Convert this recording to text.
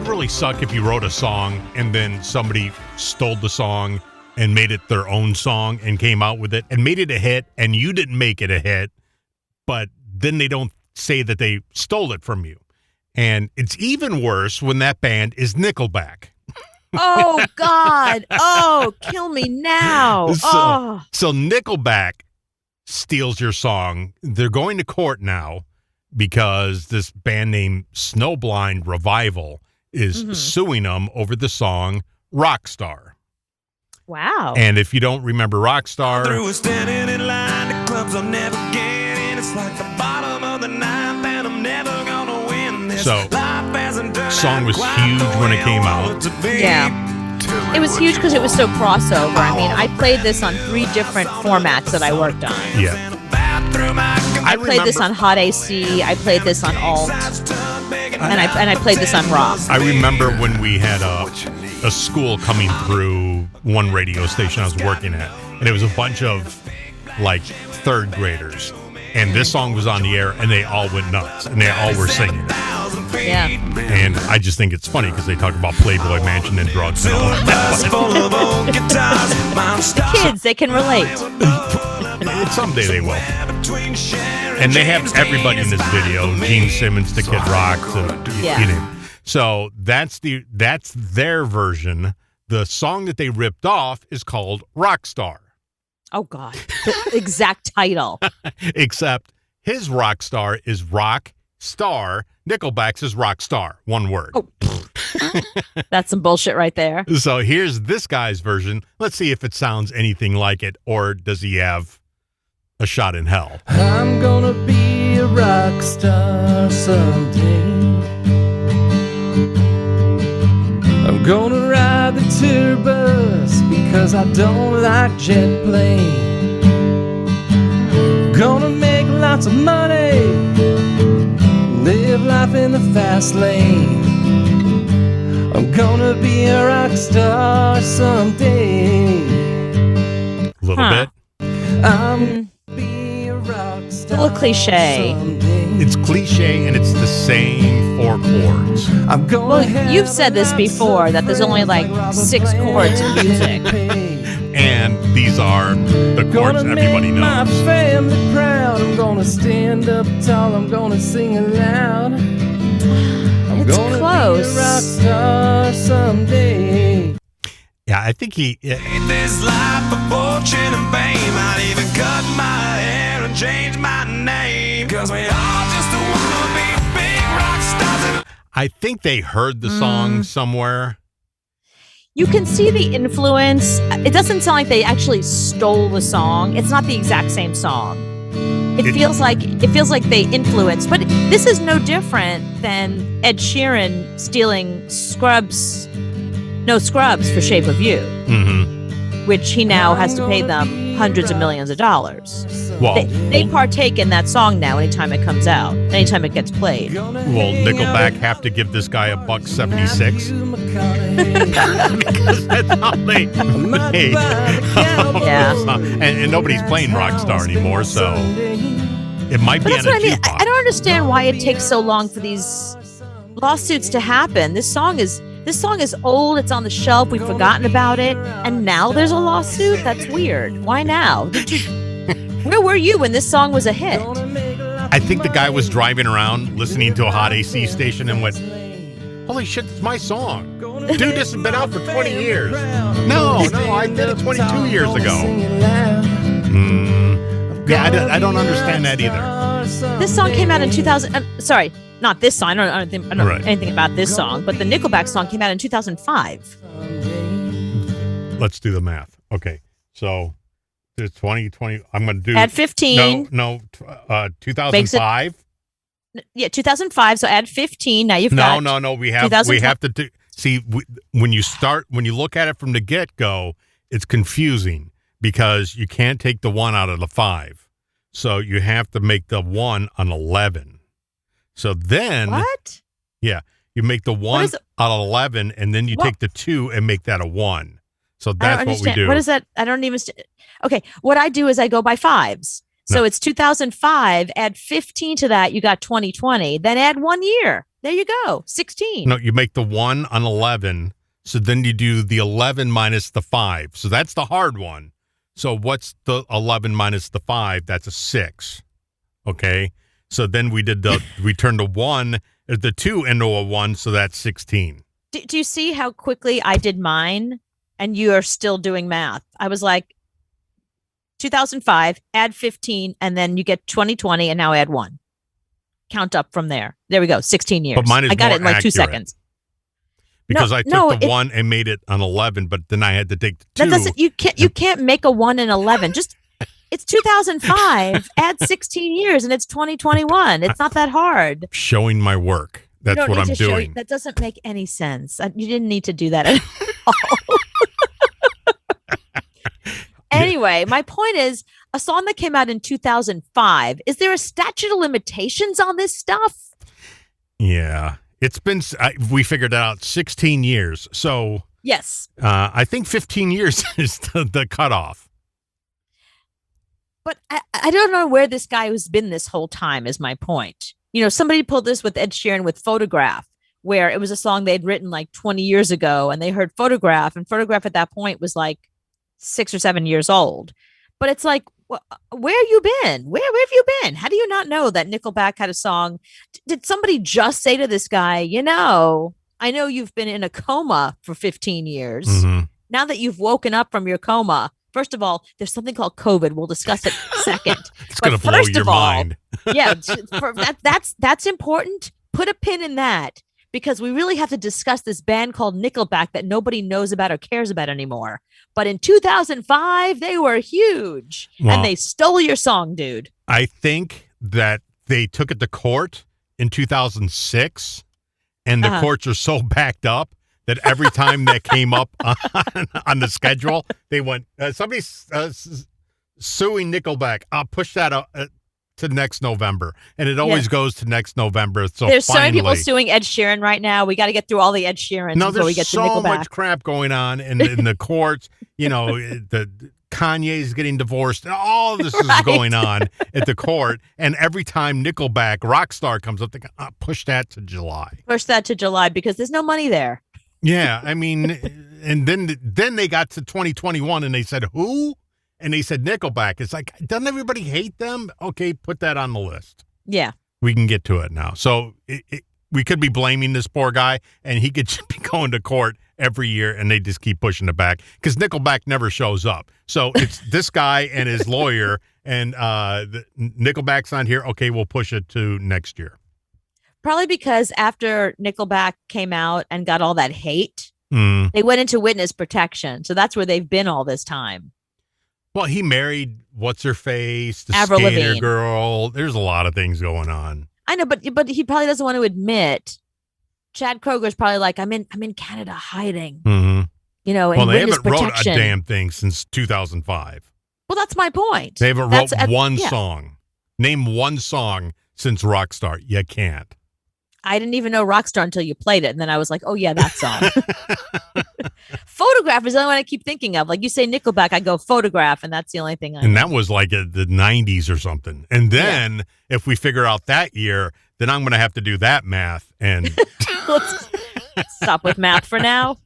really suck if you wrote a song and then somebody stole the song and made it their own song and came out with it and made it a hit, and you didn't make it a hit, but then they don't say that they stole it from you. And it's even worse when that band is Nickelback. Oh, God. Oh, kill me now. So Nickelback steals your song. They're going to court now because this band named Snowblind Revival is suing them over the song Rockstar. Wow. And if you don't remember Rockstar, through standing in line to clubs I'll never get in. It's like the bottom of the ninth and I'm never gonna win this. So, song was huge when it came out. Yeah. It was huge because it was so crossover. I mean, I played this on 3 different formats that I worked on. Yeah. I played this on Hot AC. I played this on Alt. And I played this on Rock. I remember when we had a school coming through one radio station I was working at, and it was a bunch of like 3rd graders, and this song was on the air, and they all went nuts, and they all were singing it. Yeah. And I just think it's funny because they talk about Playboy Mansion and drugs and all that. Kids, they can relate. Someday they will. And they have everybody in this video: Gene Simmons to Kid Rock to you know. So that's their version. The song that they ripped off is called Rockstar. Oh, God. The exact title. Except his Rockstar is Rock Star. Nickelback's is Rockstar. One word. Oh, that's some bullshit right there. So here's this guy's version. Let's see if it sounds anything like it, or does he have a shot in hell? I'm gonna be a rock star someday. I'm gonna ride the tour bus because I don't like jet plane. Gonna make lots of money, live life in the fast lane. I'm gonna be a rock star someday. A little bit. I'm be a rock star. A little cliche. Someday. It's cliche, and it's the same 4 chords. I'm gonna Well, you've said this before, that there's only like 6 chords in music. And these are the chords everybody My knows. family proud. I'm gonna stand up tall. I'm gonna sing aloud. I'm It's gonna close. be a rock star someday. Yeah, I think he... This life of fortune and fame, I'd even cut my hair and change my name. Cause we all just wanna be big rock stars. I think they heard the song somewhere. You can see the influence. It doesn't sound like they actually stole the song. It's not the exact same song. It feels like they influenced, but this is no different than Ed Sheeran stealing Scrubs for Shape of You, which he now has to pay them hundreds of millions of dollars. Well, They partake in that song now anytime it comes out, anytime it gets played. will Nickelback have to give this guy $1.76? Because that's how they pay. Yeah. And nobody's playing Rockstar anymore, so it might be But on that's a what I mean. jukebox. I don't understand why it takes so long for these lawsuits to happen. This song is old. It's on the shelf. We've forgotten about it, and now there's a lawsuit. That's weird. Why now? Where were you when this song was a hit? I think the guy was driving around listening to a Hot AC station and went, "Holy shit, it's my song. Dude, this has been out for 20 years. No, I did it 22 years ago." Yeah, I don't understand that either. This song came out in 2000. Sorry, not this song. I don't know Right. anything about this song, but the Nickelback song came out in 2005. Let's do the math. Okay, so it's 2020. I'm going to do... Add 15. No, 2005? Yeah, 2005. So add 15. Now you've got... No. We have to do... See, when you look at it from the get-go, it's confusing because you can't take the 1 out of the 5. So you have to make the 1 an 11. So then... What? Yeah, you make the 1 out of 11, and then you take the 2 and make that a 1. So that's what we do. What is that? I don't even... Okay, what I do is I go by 5s. So it's 2005, add 15 to that, you got 2020, then add 1 year. There you go. 16. No, you make the 1 on 11. So then you do the 11 minus the 5. So that's the hard one. So what's the 11 minus the 5? That's a 6. Okay. So then we turned the 2 into a 1. So that's 16. Do you see how quickly I did mine and you are still doing math? I was like, 2005, add 15, and then you get 2020, and now add 1. Count up from there. There we go. 16 years. But mine is I got more it in like 2 accurate. seconds. Because I took the 1 and made it an 11, but then I had to take the 2. That doesn't. You can't make a 1 and 11. Just it's 2005. Add 16 years, and it's 2021. It's not that hard. Showing my work. That's what I'm doing. That doesn't make any sense. You didn't need to do that at all. Anyway, my point is, a song that came out in 2005. Is there a statute of limitations on this stuff? Yeah. It's been, we figured out 16 years. So, yes. I think 15 years is the cutoff. But I don't know where this guy has been this whole time, is my point. You know, somebody pulled this with Ed Sheeran with Photograph, where it was a song they'd written like 20 years ago, and they heard Photograph, and Photograph at that point was like 6 or 7 years old. But it's like, where have you been? Where have you been? How do you not know that Nickelback had a song? Did somebody just say to this guy, I know you've been in a coma for 15 years. Mm-hmm. Now that you've woken up from your coma, first of all, there's something called COVID. We'll discuss it second. It's going to blow your mind. Yeah, that's important. Put a pin in that, because we really have to discuss this band called Nickelback that nobody knows about or cares about anymore. But in 2005, they were huge, and they stole your song, dude. I think that they took it to court in 2006, and the courts are so backed up that every time that came up on the schedule, they went, somebody's suing Nickelback. I'll push that to next November. And it always goes to next November. So there's so many people finally, suing Ed Sheeran right now. We got to get through all the Ed Sheerans before we get to Nickelback. There's so much crap going on in the courts. You know, the Kanye's getting divorced, and all this is going on at the court. And every time Nickelback, Rockstar comes up, they go, push that to July. Push that to July because there's no money there. Yeah, I mean, and then they got to 2021 and they said, who? And they said Nickelback. It's like, doesn't everybody hate them? Okay, put that on the list. Yeah. We can get to it now. So we could be blaming this poor guy, and he could just be going to court every year, and they just keep pushing it back because Nickelback never shows up. So it's this guy and his lawyer, and Nickelback's on here. Okay, we'll push it to next year. Probably because after Nickelback came out and got all that hate, they went into witness protection. So that's where they've been all this time. Well, he married what's-her-face, the Avril skater Lavigne. Girl. There's a lot of things going on. I know, but he probably doesn't want to admit. Chad Kroger's probably like, I'm in Canada hiding. Mm-hmm. You know, well, in they witness haven't wrote protection. a damn thing since 2005. Well, that's my point. They haven't wrote one yeah. song. Name one song since Rockstar. You can't. I didn't even know Rockstar until you played it. And then I was like, oh, yeah, that song. Photograph is the only one I keep thinking of. Like you say Nickelback, I go Photograph, and that's the only thing I know. And that was like the 90s or something. And then if we figure out that year, then I'm going to have to do that math. And Let's stop with math for now.